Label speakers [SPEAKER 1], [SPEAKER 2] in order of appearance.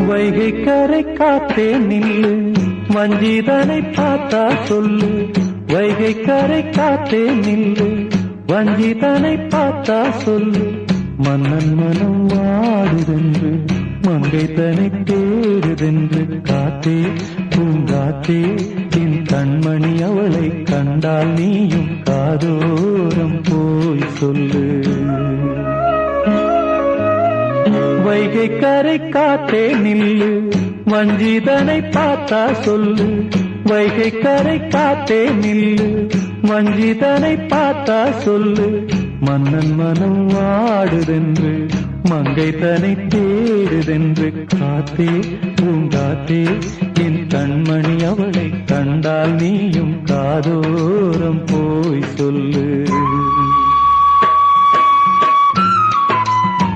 [SPEAKER 1] வைகை கரை காத்தே நில்லு, வஞ்சிதனை பார்த்தா சொல்லு. வைகை கரை காத்தே நில்லு, வஞ்சிதனை பார்த்தா சொல்லு. மன்னன் மனம் வாடுதென்று, மங்கை தனை தேடுதென்று. காத்தே பூங்காத்தே, என் கண்மணி அவளை கண்டால் நீயும் காதோரம் போய் சொல்லு. வைகை கரை காத்தே நில்லு, வஞ்சிதனை பார்த்தா சொல்லு. வைகை கரை காத்தே நில்லு, வஞ்சிதனை பார்த்தா சொல்லு. மன்னன் மனம் வாடுதென்று, மங்கை தனை தேடுதென்று. காத்தே பூங்காத்தே, என் கண்மணி அவளை கண்டால் நீயும் காதோரம் போய் சொல்லு.